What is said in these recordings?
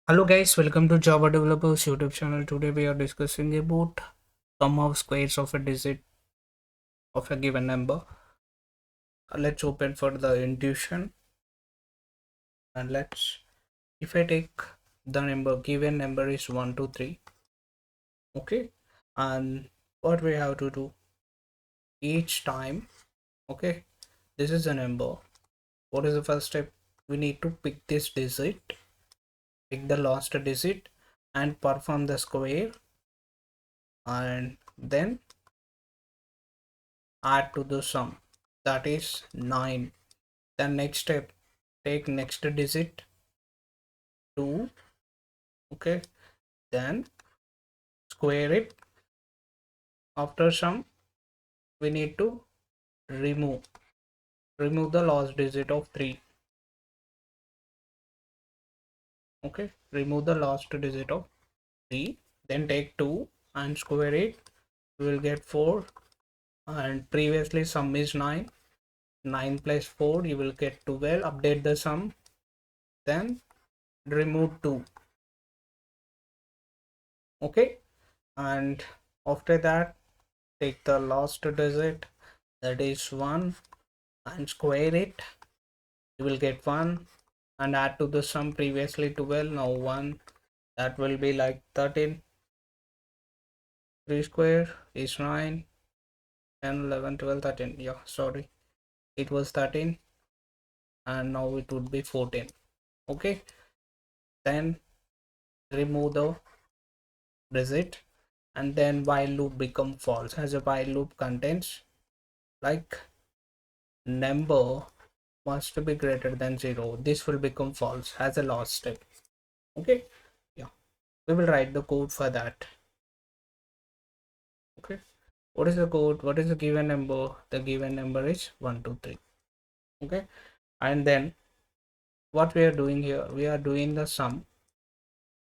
Hello guys, welcome to Java Developers YouTube channel. Today we are discussing about sum of squares of a digit of a given number. Let's open for the intuition and let's if I take the number given number is 1 2 3. Okay, and what we have to do each time. Okay, this is a number. What is the first step? We need to pick this digit, pick the last digit and perform the square, and then add to the sum, that is 9. Then next step, take next digit 2. Okay, then square it. After sum we need to remove remove the last digit of 3. Okay, remove the last digit of 3, then take 2 and square it. We will get 4, and previously sum is 9. 9 plus 4 you will get 12. Update the sum, then remove 2. Okay, and after that take the last digit, that is 1, and square it. You will get 1 and add to the sum, previously 12, now 1, that will be like 13. 3 square is 9, 10, 11, 12, 13. Yeah, sorry, it was 13 and now it would be 14. Okay, then remove the digit and then while loop become false, as a while loop contains like number must be greater than 0. This will become false as a last step. Okay, yeah, we will write the code for that. Okay, what is the code? What is the given number? The given number is 1 2 3. Okay, and then what we are doing here, we are doing the sum,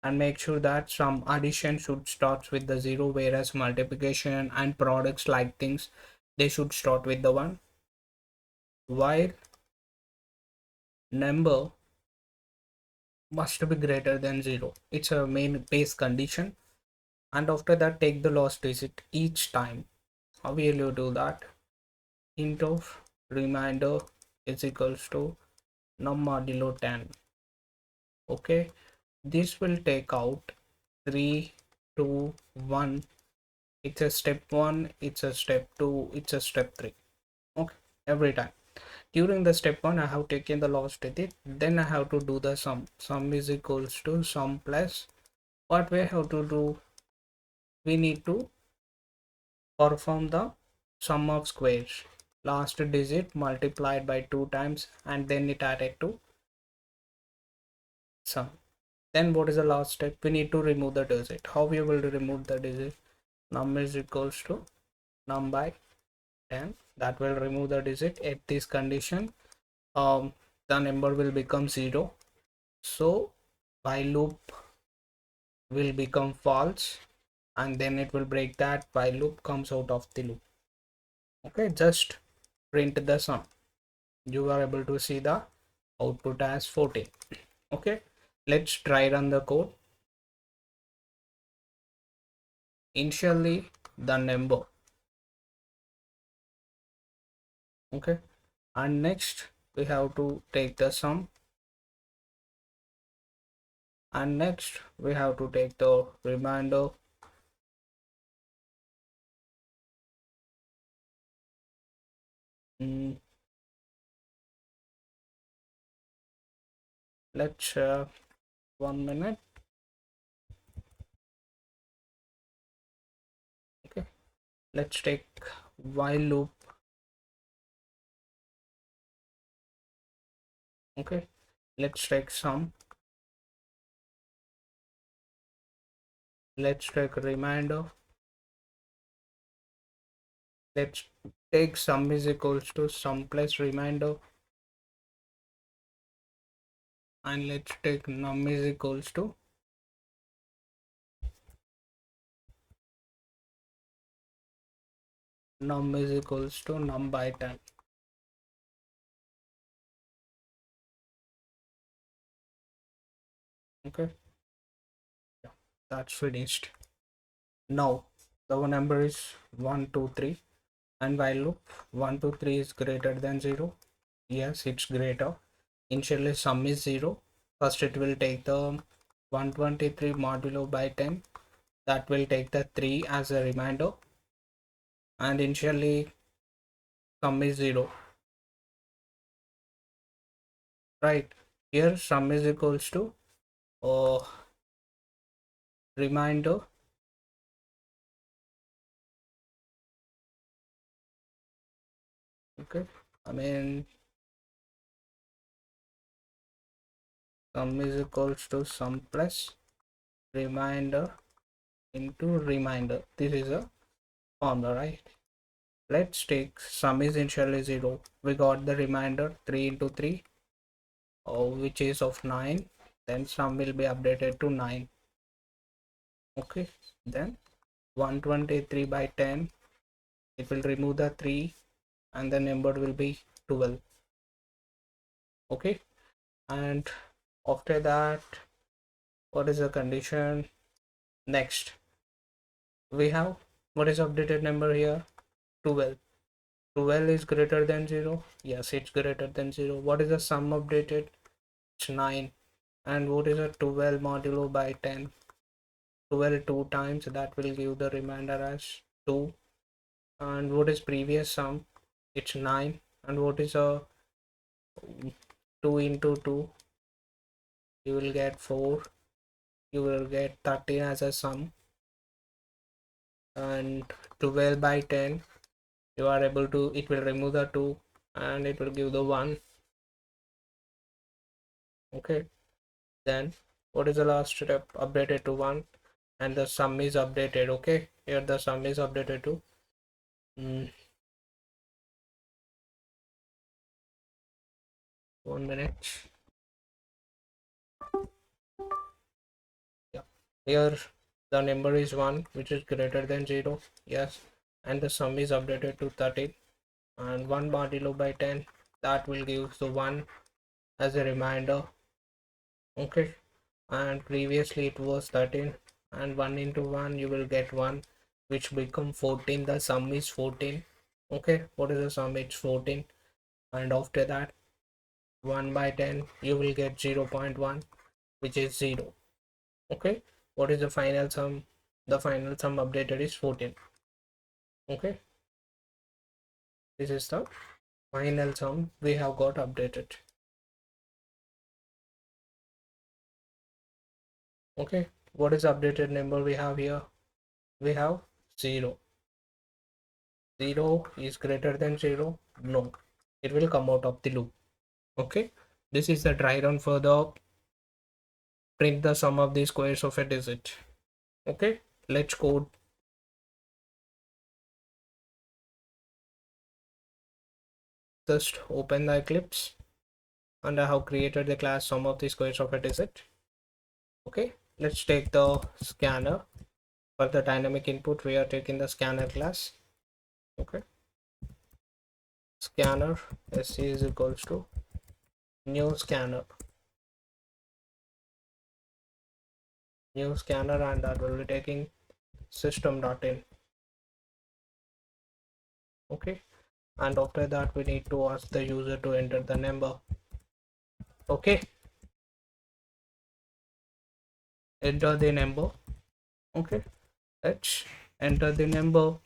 and make sure that sum addition should start with the 0, whereas multiplication and products like things, they should start with the 1. While number must be greater than 0, it's a main base condition. And after that take the last digit each time. How will you do that? Int of remainder is equals to num modulo 10. Okay, this will take out 3 2 1. It's a step 1, it's a step 2, it's a step 3. Okay, every time during the step 1 I have taken the last digit, then I have to do the sum is equals to sum plus what we have to do, we need to perform the sum of squares, last digit multiplied by 2 times and then it added to sum. Then what is the last step? We need to remove the digit. How we will remove the digit? Num is equals to num by 10. That will remove the digit. At this condition, the number will become 0. So while loop will become false, and then it will break that while loop comes out of the loop. Okay, just print the sum. You are able to see the output as 14. Okay, let's try run the code. Initially the number. Okay, and next we have to take the sum, and next we have to take the remainder. mm, let's 1 minute. Okay, let's take while loop. Okay, let's take sum, let's take remainder, let's take sum is equals to sum plus remainder, and let's take num is equals to num by 10. Okay, That's finished. Now the number is 1 2 3, and while loop 1 2 3 is greater than 0. Yes, it's greater. Initially sum is 0. First it will take the 123 modulo by 10. That will take the 3 as a remainder, and initially sum is 0. Right, here sum is equals to remainder. Okay, I mean sum is equals to sum plus remainder into remainder. This is a formula, right? Let's take sum is initially 0. We got the remainder 3 into 3, which is of 9. Then sum will be updated to 9. Okay, then 123 by 10, it will remove the 3 and the number will be 12. Okay, and after that, what is the condition? Next we have, what is updated number here? 12. 12 is greater than 0. Yes, it's greater than 0. What is the sum updated? It's 9. And what is a 12 modulo by 10? 12 two times, that will give the remainder as 2. And what is previous sum? It's 9. And what is a 2 into 2? You will get 4. You will get 13 as a sum. And 12 by 10, you are able to, it will remove the 2 and it will give the 1. Okay, then what is the last step? Updated to 1, and the sum is updated. Okay, here the sum is updated to 1 minute. Yeah, here the number is 1, which is greater than 0. Yes, and the sum is updated to 13, and 1 modulo by 10, that will give the 1 as a reminder. Okay, and previously it was 13, and 1 into 1 you will get 1, which become 14. The sum is 14. Okay, what is the sum? It's 14. And after that, 1 by 10, you will get 0.1, which is 0. Okay, what is the final sum? The final sum updated is 14. Okay, this is the final sum we have got updated. Okay, what is the updated number we have here? We have 0. 0 is greater than 0. No, it will come out of the loop. Okay, this is the try run for the print the sum of the squares of a digit. Okay, let's code. Just open the Eclipse, and I have created the class sum of the squares of a digit. Okay, let's take the scanner. For the dynamic input, we are taking the scanner class. Okay, scanner sc is equals to new scanner, and that will be taking system.in. Okay, and after that we need to ask the user to enter the number. Okay, enter the number. Okay, let's enter the number,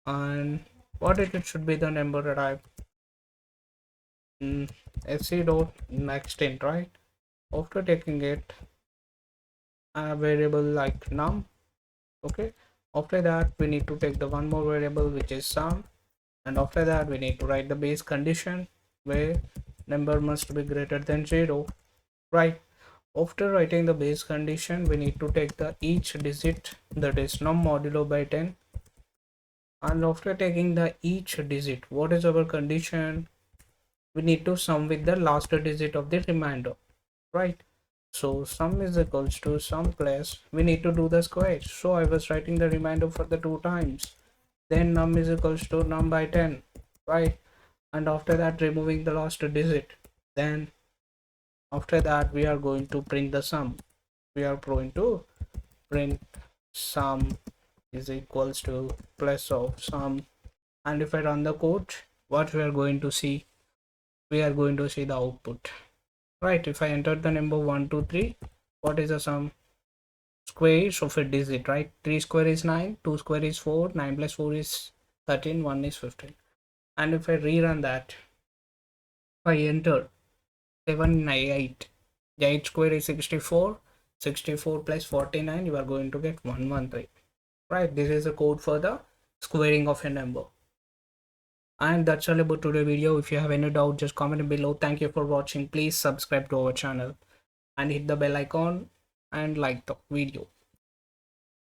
and what it should be the number that I sc dot next int, right? After taking it, a variable like num. Okay, after that we need to take the one more variable, which is sum, and after that we need to write the base condition where number must be greater than 0. Right, after writing the base condition, we need to take the each digit, that is num modulo by 10, and after taking the each digit, what is our condition? We need to sum with the last digit of the remainder, right? So sum is equals to sum plus, we need to do the square, so I was writing the remainder for the 2 times. Then num is equals to num by 10, right? And after that, removing the last digit. Then after that, we are going to print the sum. We are going to print sum is equals to plus of sum, and if I run the code, what we are going to see, we are going to see the output, right? If I enter the number 1 2 3, what is the sum? Squares of a digit, right? 3 square is 9, 2 square is 4, 9 plus 4 is 13, 1 is 15. And if I rerun that, if I enter 7 8, 8 square is 64, 64 plus 49, you are going to get 113, right? This is the code for the squaring of a number. And that's all about today's video. If you have any doubt, just comment below. Thank you for watching. Please subscribe to our channel and hit the bell icon and like the video.